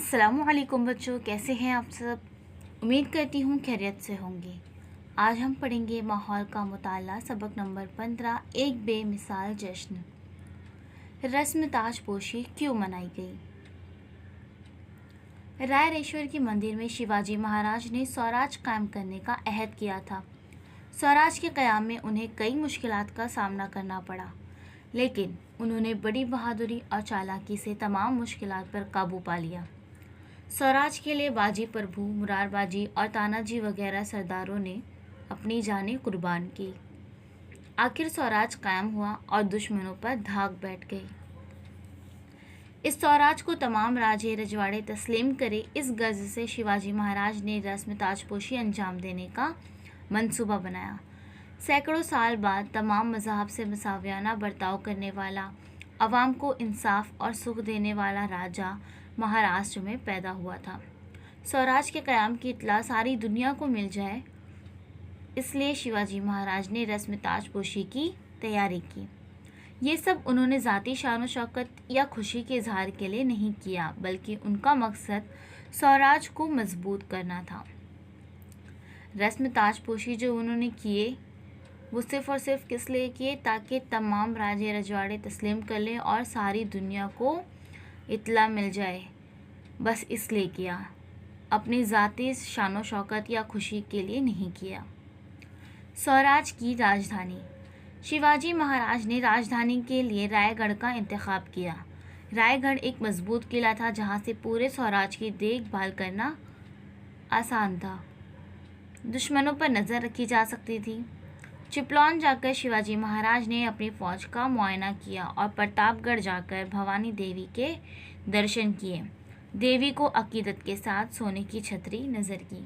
अस्सलामुअलैकुम बच्चों, कैसे हैं आप सब। उम्मीद करती हूँ खैरियत से होंगे। आज हम पढ़ेंगे माहौल का मुताला सबक नंबर 15 एक बेमिसाल जश्न। रस्म ताजपोशी क्यों मनाई गई। रायरेश्वर के मंदिर में शिवाजी महाराज ने स्वराज कायम करने का अहद किया था। स्वराज के क़याम में उन्हें कई मुश्किलात का सामना करना पड़ा, लेकिन उन्होंने बड़ी बहादुरी और चालाकी से तमाम मुश्किलात पर काबू पा लिया। स्वराज के लिए बाजी प्रभु, मुरारबाजी और तानाजी वगैरह सरदारों ने अपनी जानें कुर्बान की। आखिर स्वराज कायम हुआ और दुश्मनों पर धाक बैठ गई। इस स्वराज को तमाम राजे रजवाड़े तस्लीम करे, इस गर्ज से शिवाजी महाराज ने रस्म ताजपोशी अंजाम देने का मंसूबा बनाया। सैकड़ों साल बाद तमाम मज़हब से मसावियाना बर्ताव करने वाला, अवाम को इंसाफ और सुख देने वाला राजा महाराष्ट्र में पैदा हुआ था। स्वराज के क़याम की इत्तला सारी दुनिया को मिल जाए, इसलिए शिवाजी महाराज ने रस्म ताजपोशी की तैयारी की। ये सब उन्होंने ज़ाती शान व शौकत या खुशी के इजहार के लिए नहीं किया, बल्कि उनका मकसद स्वराज को मजबूत करना था। रस्म ताजपोशी जो उन्होंने किए वो सिर्फ़ और सिर्फ किस लिए किए, ताकि तमाम राजे रजवाड़े तस्लीम कर लें और सारी दुनिया को इत्तला मिल जाए, बस इसलिए किया। अपनी ज़ाती शान व शौकत या खुशी के लिए नहीं किया। स्वराज की राजधानी। शिवाजी महाराज ने राजधानी के लिए रायगढ़ का इंतखाब किया। रायगढ़ एक मजबूत किला था जहाँ से पूरे स्वराज की देखभाल करना आसान था। दुश्मनों पर नज़र रखी जा सकती थी। चिपलौन जाकर शिवाजी महाराज ने अपनी फ़ौज का मुआयना किया और प्रतापगढ़ जाकर भवानी देवी के दर्शन किए। देवी को अकीदत के साथ सोने की छतरी नज़र की।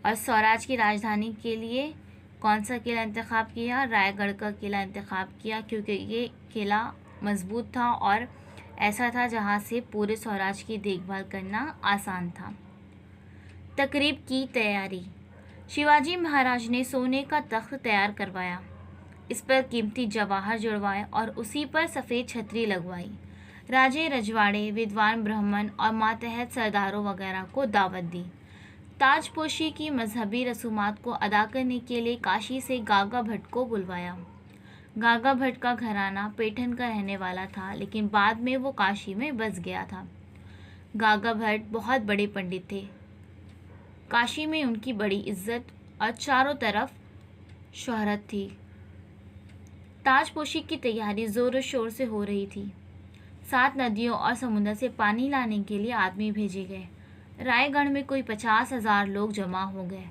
और स्वराज की राजधानी के लिए कौन सा किला इंतखाब किया? रायगढ़ का किला इंतखाब किया, क्योंकि ये किला मजबूत था और ऐसा था जहाँ से पूरे स्वराज की देखभाल करना आसान था। तकरीब की तैयारी। शिवाजी महाराज ने सोने का तख्त तैयार करवाया, इस पर कीमती जवाहर जुड़वाए और उसी पर सफ़ेद छतरी लगवाई। राजे रजवाड़े, विद्वान ब्राह्मण और मातहत सरदारों वगैरह को दावत दी। ताजपोशी की मजहबी रसूमात को अदा करने के लिए काशी से गागा भट्ट को बुलवाया। गागा भट्ट का घराना पैठन का रहने वाला था, लेकिन बाद में वो काशी में बस गया था। गागा भट्ट बहुत बड़े पंडित थे। काशी में उनकी बड़ी इज्जत और चारों तरफ शोहरत थी। ताजपोशी की तैयारी ज़ोर शोर से हो रही थी। 7 नदियों और समुद्र से पानी लाने के लिए आदमी भेजे गए। रायगढ़ में कोई 50,000 लोग जमा हो गए।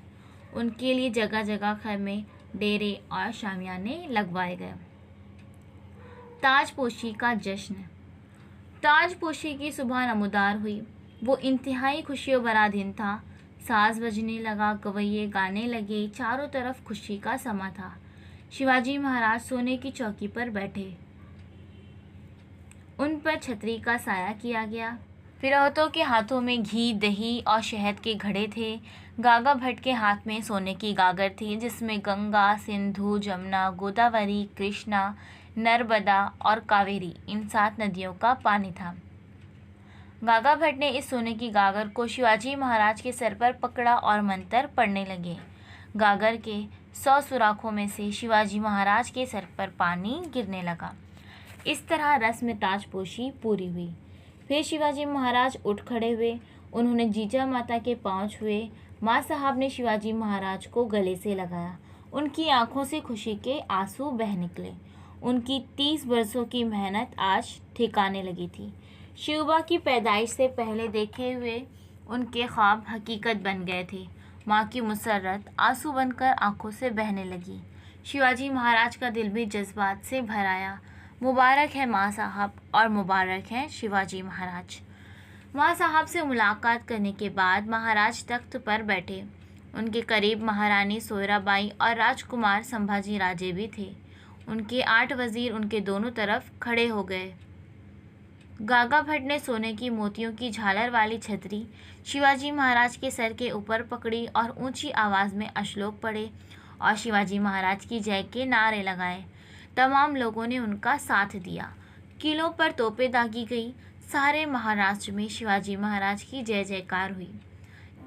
उनके लिए जगह जगह खैमे, डेरे और शामियाने लगवाए गए। ताजपोशी का जश्न। ताजपोशी की सुबह नमूदार हुई। वो इंतहाई खुशियों भरा दिन था। साज बजने लगा, गवैये गाने लगे, चारों तरफ खुशी का समा था। शिवाजी महाराज सोने की चौकी पर बैठे। उन पर छतरी का साया किया गया। फिरौतों के हाथों में घी, दही और शहद के घड़े थे। गागा भट्ट के हाथ में सोने की गागर थी, जिसमें गंगा, सिंधु, जमुना, गोदावरी, कृष्णा, नर्मदा और कावेरी, इन 7 नदियों का पानी था। गागा भट्ट ने इस सोने की गागर को शिवाजी महाराज के सर पर पकड़ा और मंत्र पढ़ने लगे। गागर के 100 सुराखों में से शिवाजी महाराज के सर पर पानी गिरने लगा। इस तरह रस्म ताजपोशी पूरी हुई। फिर शिवाजी महाराज उठ खड़े हुए। उन्होंने जीजा माता के पांव छुए। माँ साहब ने शिवाजी महाराज को गले से लगाया। उनकी आंखों से खुशी के आंसू बह निकले। उनकी 30 बरसों की मेहनत आज ठिकाने लगी थी। शिवबा की पैदाइश से पहले देखे हुए उनके ख्वाब हकीकत बन गए थे। माँ की मुसर्रत आंसू बनकर आंखों से बहने लगी। शिवाजी महाराज का दिल भी जज्बात से भर आया। मुबारक है माँ साहब और मुबारक है शिवाजी महाराज। माँ साहब से मुलाकात करने के बाद महाराज तख्त पर बैठे। उनके करीब महारानी सोयराबाई और राजकुमार संभाजी राजे भी थे। उनके 8 वजीर उनके दोनों तरफ खड़े हो गए। गागा भट्ट ने सोने की मोतियों की झालर वाली छतरी शिवाजी महाराज के सर के ऊपर पकड़ी और ऊंची आवाज़ में अश्लोक पढ़े और शिवाजी महाराज की जय के नारे लगाए। तमाम लोगों ने उनका साथ दिया। किलों पर तोपें दागी गई। सारे महाराष्ट्र में शिवाजी महाराज की जय जयकार हुई।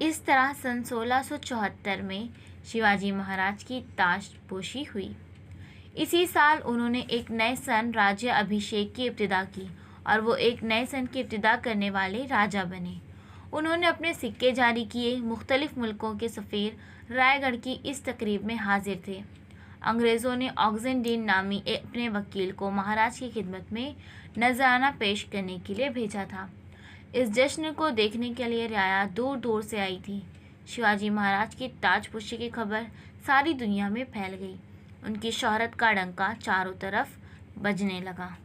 इस तरह सन 1674 में शिवाजी महाराज की ताजपोशी हुई। इसी साल उन्होंने एक नए सन राज्य अभिषेक की इब्तिदा की और वो एक नए सन की इब्तिदा करने वाले राजा बने। उन्होंने अपने सिक्के जारी किए। मुख्तलिफ मुल्कों के सफ़ीर रायगढ़ की इस तकरीब में हाजिर थे। अंग्रेज़ों ने ऑक्सेनडीन नामी अपने वकील को महाराज की खिदमत में नजराना पेश करने के लिए भेजा था। इस जश्न को देखने के लिए रियाया दूर दूर से आई थी। शिवाजी महाराज की ताजपोशी की खबर सारी दुनिया में फैल गई। उनकी शोहरत का डंका चारों तरफ बजने लगा।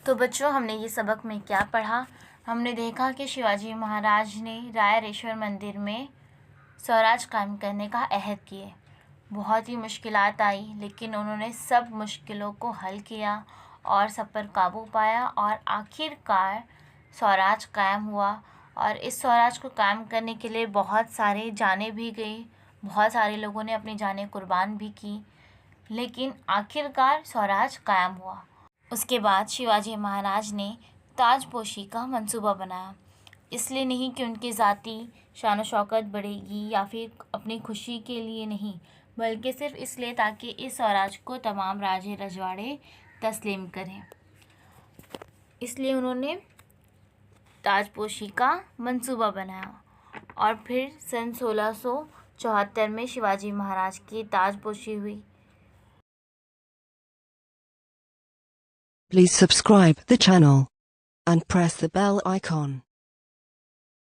तो बच्चों, हमने ये सबक में क्या पढ़ा? हमने देखा कि शिवाजी महाराज ने रायरेश्वर मंदिर में स्वराज कायम करने का अहद किए। बहुत ही मुश्किलात आई, लेकिन उन्होंने सब मुश्किलों को हल किया और सब पर काबू पाया और आखिरकार स्वराज कायम हुआ। और इस स्वराज को कायम करने के लिए बहुत सारे जानें भी गई, बहुत सारे लोगों ने अपनी जानें कुर्बान भी की, लेकिन आखिरकार स्वराज कायम हुआ। उसके बाद शिवाजी महाराज ने ताजपोशी का मंसूबा बनाया। इसलिए नहीं कि उनकी ज़ाती शान व शौकत बढ़ेगी या फिर अपनी खुशी के लिए नहीं, बल्कि सिर्फ इसलिए ताकि इस स्वराज को तमाम राजे रजवाड़े तस्लीम करें। इसलिए उन्होंने ताजपोशी का मंसूबा बनाया और फिर सन 1674 में शिवाजी महाराज की ताजपोशी हुई। Please subscribe the channel and press the bell icon.